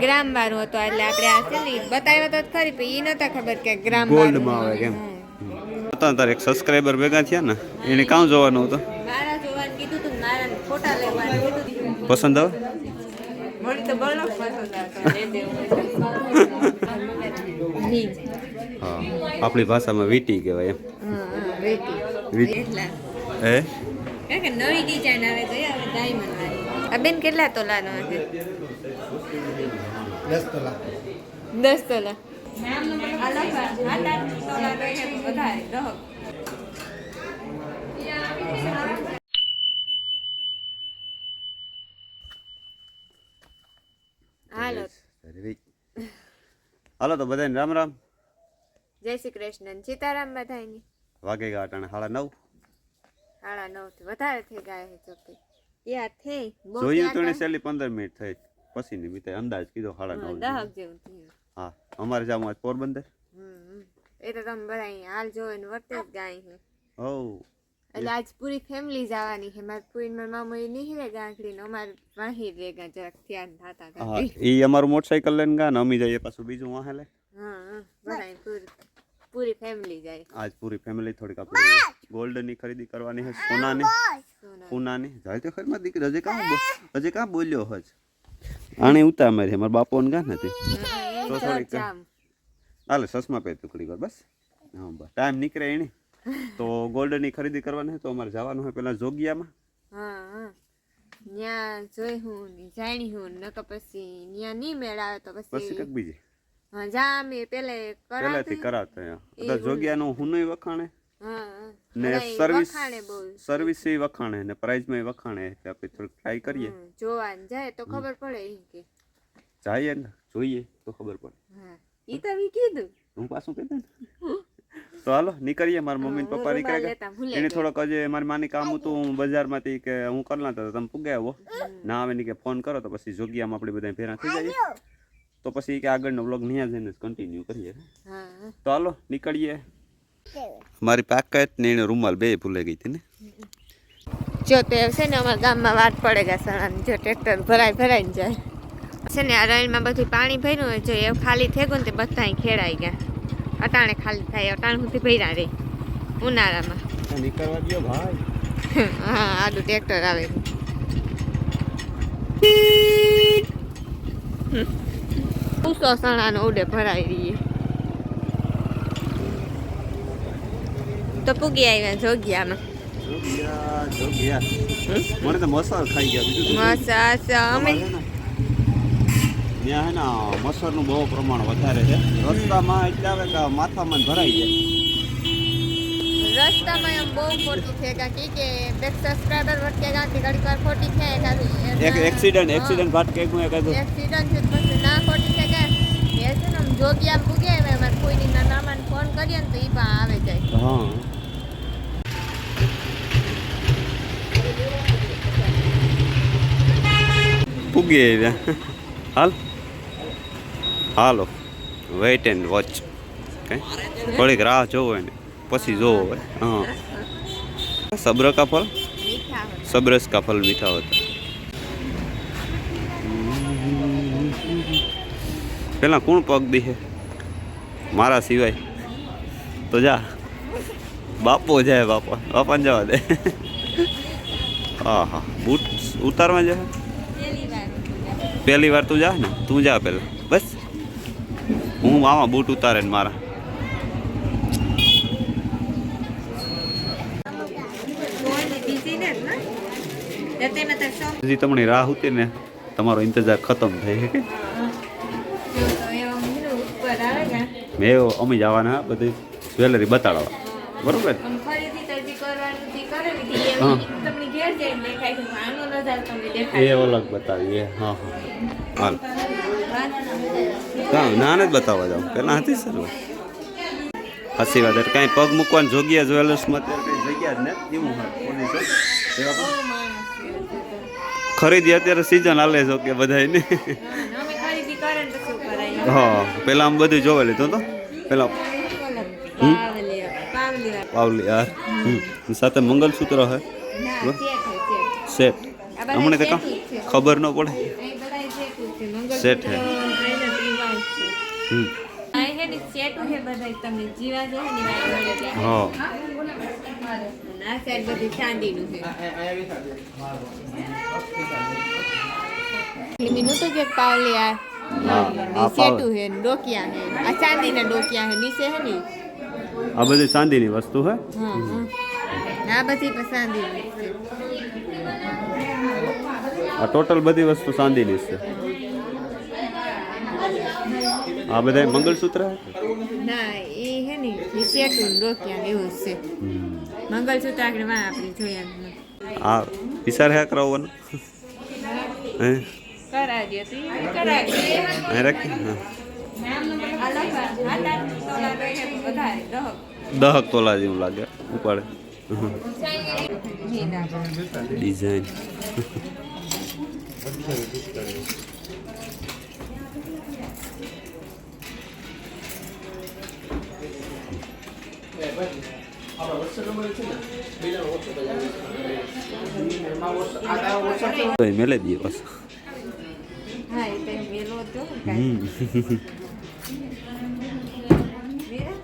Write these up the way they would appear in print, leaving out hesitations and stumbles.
ગ્રામ વાળો હતો એટલે આપણે આ છે ને બતાવ્યો તો ખરી પણ ઈ નતા ખબર કે ગ્રામ ગોલ્ડ માં આવે કેમ તાર એક સબસ્ક્રાઇબર ભેગા થયા ને એને કામ જોવાનું હતું મારા જોવાનું કીધું તું મારા ફોટા લેવાનું કીધું પસંદ આવે મોડી તો બળો પસંદ આવતો લે દેવું હા આપણી ભાષામાં વીટી કહેવાય એમ વેટી એટલા હે કે નવી ડિઝાઇન આવે તો હવે ડાયમંડ વાળી આ બેન કેટલા તોલાનો હશે 10 તોલા 10 તોલા અલગ 8 તોલા રહે વધારે દહ હાલો તો બધાને રામ રામ જય શ્રી કૃષ્ણ સીતારામ બધાની વાગે ગયા અટાણે 9:30 9:30 થી વધારે થઈ ગયા છે ચોકી યાર થઈ જોયું તો ને છેલ્લી 15 મિનિટ થઈ પછી ની બીતે અંદાજ કીધો 9:30 10 જેવું થયું હા અમારે જામું આજ પોરબંદર એ તો તમે બધા હાલ જોવે ને વર્તે જ ગાય છે ઓ એટલે આજ પૂરી ફેમિલી જવાની છે મારી પૂરી મારા મામા એ નીકળે ગાંઠડી ને અમારે વાહી રેગા જરાક ધ્યાન થતા હા ઈ અમારું મોટરસાઇકલ લઈને ગયા ને અમે જઈએ પાછું બીજું વાહે લે હા બધા પૂરી ફેમિલી જાય આજ પૂરી ફેમિલી થોડીક આપણે ગોલ્ડ ની ખરીદી કરવાની છે સોનાની જાય તો ખરી માં દીકરી હજી કાં બોલ્યો હજ આને ઉતા મારી મારા બાપો ને ગાં નથી તો થોડીક હાલે સસમા પે ટુકડી કર બસ હા બસ ટાઈમ નીકળે એને તો ગોલ્ડ ની ખરીદી કરવાની તો અમારે જવાનું હોય પેલા જોગિયામાં હા ન્યા જોઈ હું ની જાણી હું નક પછી ન્યા ની મેળ આવે તો પછી કક બીજી હા જા મે પહેલેથી કરાતા બધા જોગિયાનું હુનય વખાણે હા ને સર્વિસ એ વખાણે ને પ્રાઇઝ માં વખાણે એટલે આપણે થોડું ટ્રાય કરીએ જોવાન જાય તો ખબર પડે કે જાય ને જોઈએ તો ખબર પડે હા ઈ તો વી કીધું હું પાછું કીધું તો હાલો નીકળીએ મારા મમ્મી ને પપ્પા નીકળે એને થોડોક હજી મારી માની કામ હતું હું બજારમાંથી કે હું કરી નાખતો તમે પૂગ્યા આવો ના આવે ને કે ફોન કરો તો પછી જોગિયામાં આપણે બધા ભેરા થઈ જઈએ તો પછી કે આગળનો વ્લોગ ન્યા જઈને કન્ટિન્યુ કરીએ તો હાલો નીકળીએ મારી પેકેટ ને એને રૂમાલ બે ભૂલે ગઈ હતી ને જો તે છે ને અમારા ગામમાં વાત પડે ગયા સણાની જો ટ્રેક્ટર ભરાઈને જાય છે ને આ રણમાં બધું પાણી ભર્યું હોય જો એ ખાલી થઈ ગયું ને તે બધા ખેડાઈ ગયા અટાણે ખાલી થાય અટાણે સુધી ભર્યા રે ઉનાળામાં નીકળવા દો ભાઈ હા આડું ટ્રેક્ટર આવે પૂછો સણાનો ઉડે ભરાઈ રહીએ તો પૂગી આવ્યા જોગિયામાં મને તો મસર ખાઈ ગયા બીજું મસા અમે ત્યાં હે ને મસરનું બહુ પ્રમાણ વધારે છે રસ્તામાં એટલે આવે કે માથામાં ભરાઈ જાય રસ્તામાં એમ બહુ ખોટી છે કાકી કે બેક સબસ્ક્રાઇબર વટકે કાકી ઘડી વાર ખોટી છે કાકી એક એક્સિડન્ટ ભાટ કે કોઈ કીધું એક્સિડન્ટ છે પછી ના ખોટી છે કે એ છે ને જોગિયા પૂગે અમાર કોઈની નાનામાને ફોન કરીએ ને તો ઈ પણ આવે જાય હા પૂગી આવ્યા હાલો વેઇટ એન્ડ વોચ થોડીક રાહ જોવો ને પછી જોવો હા સબ્ર કા ફલ સબ્રસ કા ફલ મીઠા હોતા પેલા કોણ પગ દીહે મારા સિવાય તો જા બાપો જાય બાપાને જવા દે હા હા બૂટ ઉતારવા જાય પહેલી વાર તું જા ને તું જા પેલા બસ હું આમાં બૂટ ઉતારે ને મારા હજી તમને રાહ ઉતી ને તમારો ઇંતજાર ખતમ થાય કે મેં અમે જવાના બધી જ્વેલરી બતાડવા બરોબર એ અલગ બતાવીએ હા હાલ ના જ બતાવવા જાઉં પેલા હતી સર હસી વાત એટલે કાંઈ પગ મૂકવાનું જોગિયા જ્વેલર્સમાં અત્યારે કંઈ જગ્યા જ ને એવું ખરીદી અત્યારે સિઝન હાલે છો કે બધાને હા પેલા આમ બધું જોવા લીધું તો પેલા પાવલી યાર સાથે મંગલસૂત્ર હે સેટ હમણાં તો ખબર ન પડે સેટ હે આ હે ને સેટું હે બધાય તમને જીવા જો ને વાય મળે ત્યાં હા આ સેટ બધી ચાંદીનું છે મીનુ તો જે પાવલિયા આ સેટું હે ડોકિયા હે આ ચાંદીના ડોકિયા હે નીચે હે ને આ બધી ચાંદીની વસ્તુ હે હા આ બધી ચાંદીની છે આ ટોટલ બધી વસ્તુ ચાંદીની છે આ બધા મંગળસૂત્ર ના એ હે ને એ સેટું ડોકિયા એવું છે મંગળસૂત્ર આગળ માં આપણે જોયા આ વિચાર હે કરાવવાનો હે કરાવી દે કરાવી હે રાખ દહક તોલા જેવું લાગે ઉપાડે ડિઝાઇન મેલે દઈએ પાછું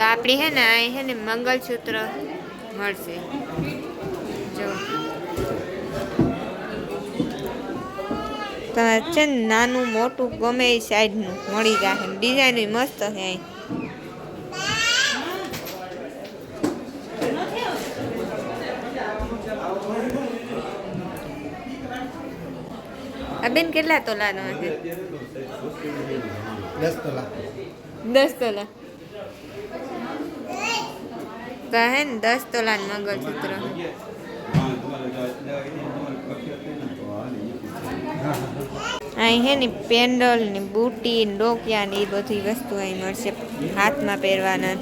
આપણી હે ને આ હે ને મંગળસૂત્ર મળશે જો તમારે છે ને નાનું મોટું ગમે એ સાઈડનું મળી જાય ડિઝાઇન મસ્ત છે અહીં આ બેન કેટલા તોલાનો હશે 10 તોલા 10 તોલા તો હે ને 10 તોલાનું મંગળસૂત્ર અહીં હે ને પેન્ડલ ને બુટી ને ડોકિયા ને એ બધી વસ્તુ અહીં મળશે હાથમાં પહેરવાના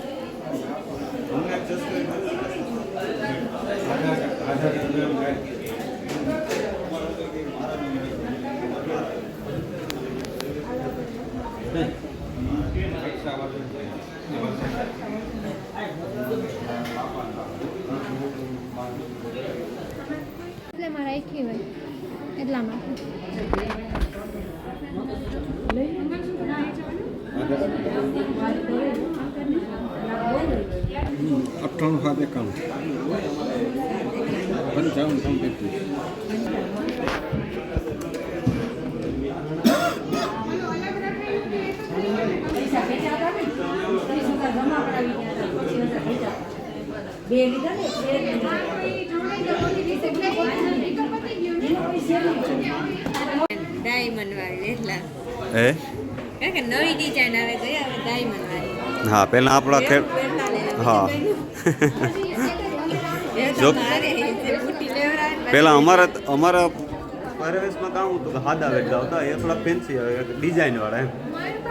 એટલામાં રાખી હોય એટલામાં 98 એકાઉન્ટ 55 ડાયમંડ વાળી એટલા હે કારણ કે નવી ડિઝાઇન આવે ગઈ હવે ડાયમંડ વાળી હા પહેલા આપણા હા પહેલા અમારા પહેરવેશમાં કામ હતું કે સાદા વેચતા હતા એ થોડા ફેન્સી ડિઝાઇન વાળા એમ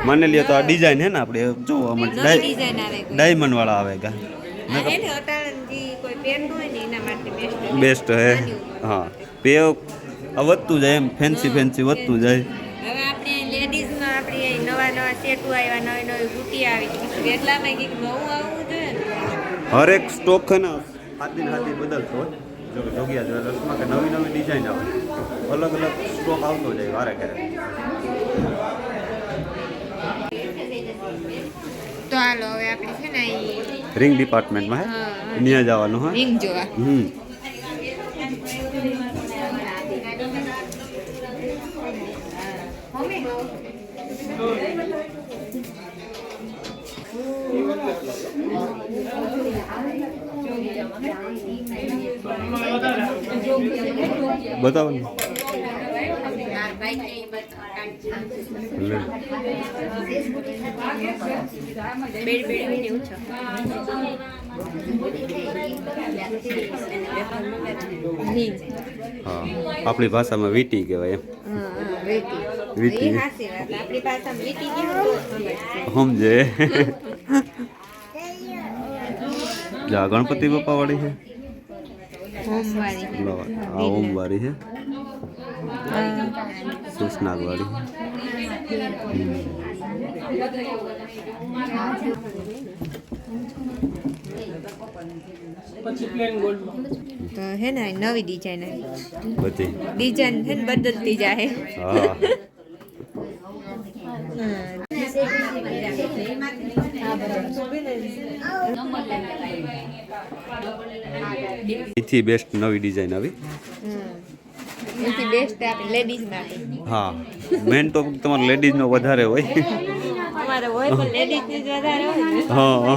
મને લ્યો તો આ ડિઝાઇન હે ને આપણે જો ડિઝાઇન આવે ડાયમંડ વાળા આવે કા એને અટાણજી કોઈ પહેરતું હોય ને એના માટે બેસ્ટ હે હા પે વધતું જાય એમ ફેન્સી વધતું જાય હવે આપણે લેડીઝમાં આપણે નવા સેટુ આવ્યા નવી બુટી આવી એટલામાં કંઈક નવું આવવું જોઈએ ને હરેક સ્ટોક છે ને હાથી બદલતો હોય જો જોગિયા જ્વેલર્સમાં કે નવી ડિઝાઇન આવે અલગ સ્ટોક આવતો જાય વારે ઘરે તો હાલો હવે આપણે છે ને રિંગ ડિપાર્ટમેન્ટમાં હે ત્યાં જવાનું હા રિંગ જોવા બતાવો ને હા આપણી ભાષામાં વીટી કહેવાય એમ વીટી સમજે જા ગણપતિ બાપા વાળી છે આ ઓમ વાળી છે સુસનાગ વાળી તો હે ને નવી ડિઝાઇન બધી ડિઝાઇન છે ને બદલતી જાય હા એથી બેસ્ટ નવી ડિઝાઇન આવી. એથી બેસ્ટ આપણે લેડીઝ માટે. હા, મેન તો તમારે લેડીઝનો વધારે હોય. અમારે હોય પણ લેડીઝ ની જ વધારે હોય ને. હા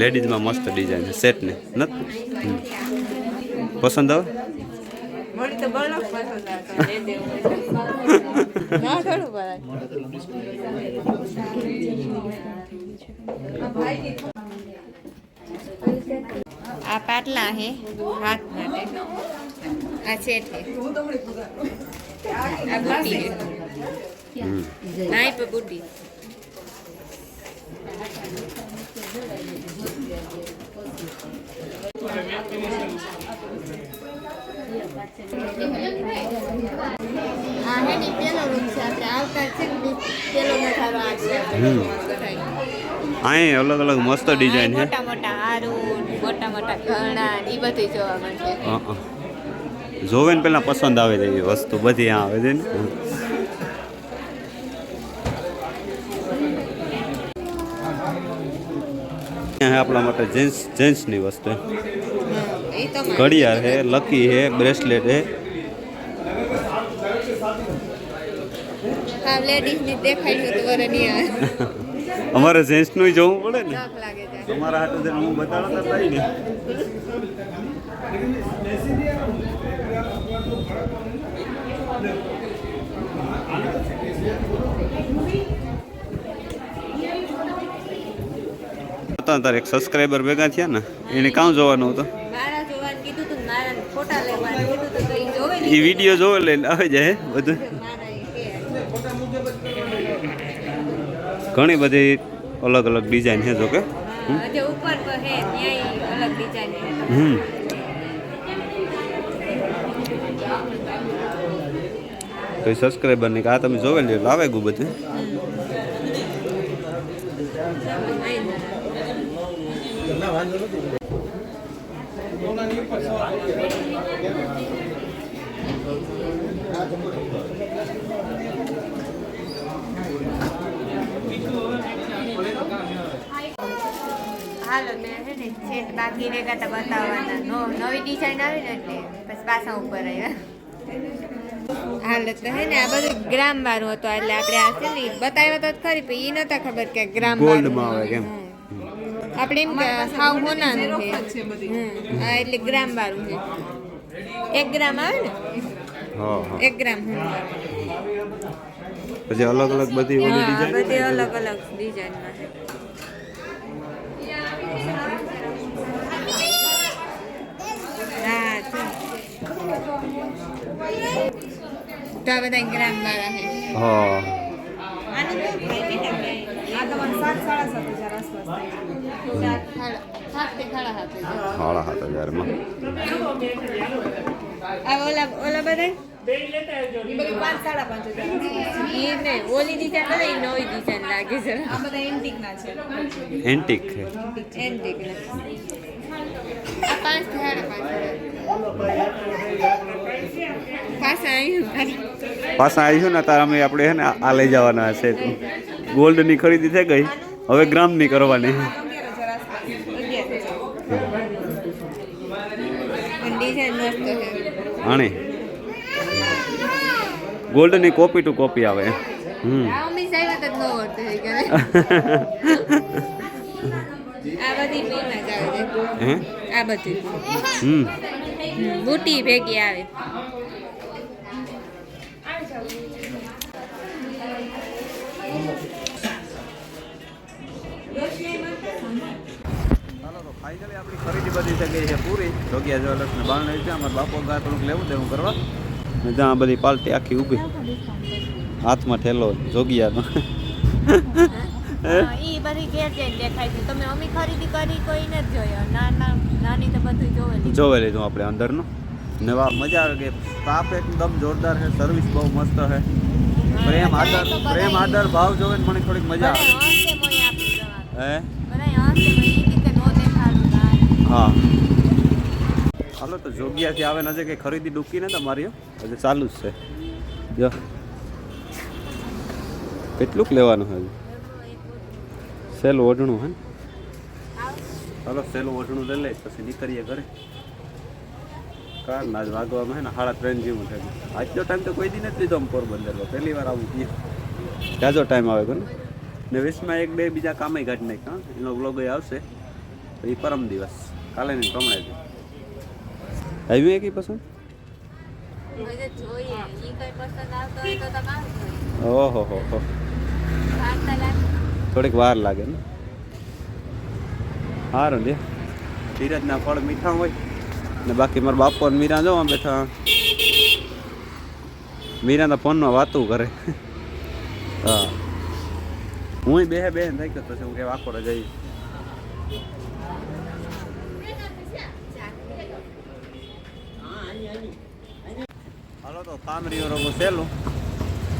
લેડીઝમાં મસ્ત ડિઝાઇન છે સેટ ને નથી પસંદ આવે. મને તો બળો પસંદ આવતો લે દેવું ના થોડું પડાય. આ પાટલા હે હાથ માટે. આ સેટ હે. આ બુટ્ટી હે. નાઈ पे બુટ્ટી. આ હે ની પેલો રૂમ છે આપણે આવતા છે ને પેલો નજારો આ છે. અહીં અલગ અલગ મસ્ત ડિઝાઇન છે. મોટા મોટા હારું મોટા મોટા ઘરણા એ બધું જોવા મળશે. જોવે ને પેલા પસંદ આવે છે એવી વસ્તુ બધી આ આવે છે ને. અહીંયા આપણા માટે જેન્ટ્સની વસ્તુ ઘડિયાળ છે, લકી છે, બ્રેસલેટ છે. હા લેડીઝ ની દેખાય છે તો વરે નહીં આવે. અમારે જેન્ટ્સનું જોવું પડે ને. શોખ લાગે છે. તમારા હાટુ હું બતાડતા થાય ને. તારે એક સબસ્ક્રાઇબર ભેગા થયા ને એને કામ જોવાનું હતું. મારા જોવાનું કીધું તું મારા ફોટા લેવાનું કીધું તું તો ઈ જોવે ને. એ વિડીયો જોવે લઈને આવી જાય બધું. મારા એ કે ઘણી બધી અલગ અલગ ડિઝાઇન છે જો કે. હજુ ઉપર પર હે ત્યાંય અલગ ડિઝાઇન હે. તો સબસ્ક્રાઇબર ને આ તમે જોવે લ્યો લાવે ગયું બધું. હાલો ને હે ને સેટ બાકી રહે કાતા બતાવવાના નવી ડિઝાઇન આવી ને એટલે પછી પાછા ઉપર આવ્યા. હાલો તો હે ને આ બધું ગ્રામ વાળું હતું એટલે આપણે આ છે ને બતાવ્યા તો ખરી પણ એ નતા ખબર કે ગ્રામ ગોલ્ડમાં આવે કેમ. આપણે એમ કે હાવ હોનાનું છે. હા એટલે ગ્રામ વાળું છે. 1 ગ્રામ આવે ને. હા 1 ગ્રામ. પછી અલગ અલગ બધી ઓલી ડિઝાઇન બધી અલગ અલગ ડિઝાઇનમાં છે. હા તો આ બધા ગ્રામ વાળા છે. હા આનું કેવું થાય બેટા કે આ તમારે 7,500 આસપાસ થાય. 7,500 માં. આ ઓલા બધા ઈ ને ઓલી ડિઝાઇન બધા ઈ નવી ડિઝાઇન લાગે છે. આ બધા એન્ટિક ના છે. એન્ટિક છે. એન્ટિક ના. આ 5,500 પાછા આવ્યું ને તાર અમે આપણે હે ને આ લઈ જવાના હશે. ગોલ્ડની ખરીદી થઈ ગઈ હવે ગ્રામની કરવાની. ડિઝાઇન મસ્ત છે. આણે ગોલ્ડની કોપી ટુ કોપી આવે. આ અમી સાહેબ તો નો વર્ત થઈ ગયો. આ બધી ફીમાં જ આવે છે. હે આ બધી બુટી ભેગી આવે. ફાઇનલી આપણી ખરીદી બધી થઈ ગઈ છે પૂરી. જોગિયા જ્વેલર્સને બારણે છે. અમારા બાપો ગા થોડુંક લેવું દેવું કરવા ને ત્યાં બધી પાલટી આખી ઊભી હાથમાં ઠેલો જોગિયાનો. ઈ બધી ઘેર જઈને દેખાય છે. તમે અમી ખરીદી કરી કોઈ નથી જોયો. નાની તો બધું જોવેલી. જોવે લીધું આપણે અંદરનું ને વાહ મજા આવે કે સ્ટાફ એકદમ જોરદાર છે. સર્વિસ બહુ મસ્ત છે. પ્રેમ આદર ભાવ જોવે ને મને થોડીક મજા આવે. હે હા હાલો તો જોગિયાથી આવે ને હજે કંઈ ખરીદી ડૂકી ને તમારી હજુ ચાલુ જ છે જો કેટલુંક લેવાનું હજુ સેલ ઓઢણું હે ને ચાલો સેલ ઓઢણું લઈ લે પછી નીકળીએ ઘરે કારના જ વાગવામાં હે ને 3:30 જેવું થાય આજનો ટાઈમ તો કોઈ દી નથી લીધો આમ પોરબંદરમાં પહેલી વાર આવું થયું જાજો ટાઈમ આવે ને ને 20માં 1-2 બીજા કામે કાઢી નાખ હા એનો વ્લોગ આવશે તો એ પરમ દિવસ કાલે ને કમળે છે આવ્યું એક પસંદ ઓહો હો થોડીક વાર લાગે ને સારું દે ધીરજના ફળ મીઠા હોય ને બાકી મારા બાપો ને મીરા જો બેઠા મીરાના ફોનમાં વાતું કરે હા હું બે થઈ ગયો પછી હું કે વાકોડે જઈ હાલો તો કામરીઓ રોગો સહેલું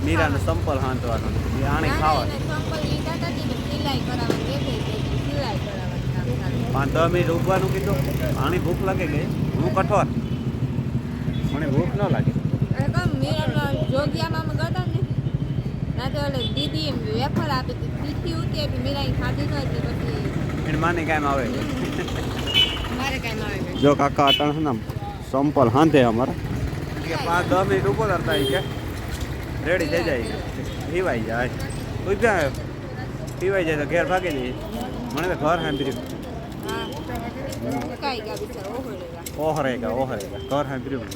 મીરાને સંપલ હાંતવાનો આણે ખાવાનું 5-10 મિનિટ ઉભવાનું કીધું આણી ભૂખ લાગે ગઈ હું કઠોર મને ભૂખ ન લાગે જોગિયામાં ગયા ને ના તો ઓલે દીદી એમ વેફર આપી તીખી ઉતી આપી મીરાઈ ખાધી નહોતી પછી એને માને કામ આવે મારે કાંઈ આવે જો કાકા અટાણ છે ને સંપલ હાંધે અમારા કે 5-10 મિનિટ ઉભો કરતા કે રેડી થઈ જાય પીવાઈ જાય કોઈ ક્યાં પીવાઈ જાય તો ઘેર ભાગી જઈએ મને તો ઘર સાંભળ્યું હા કાઈ ગા બિચારો ઓહરેગા ઓહરેગા ઘર સાંભળ્યું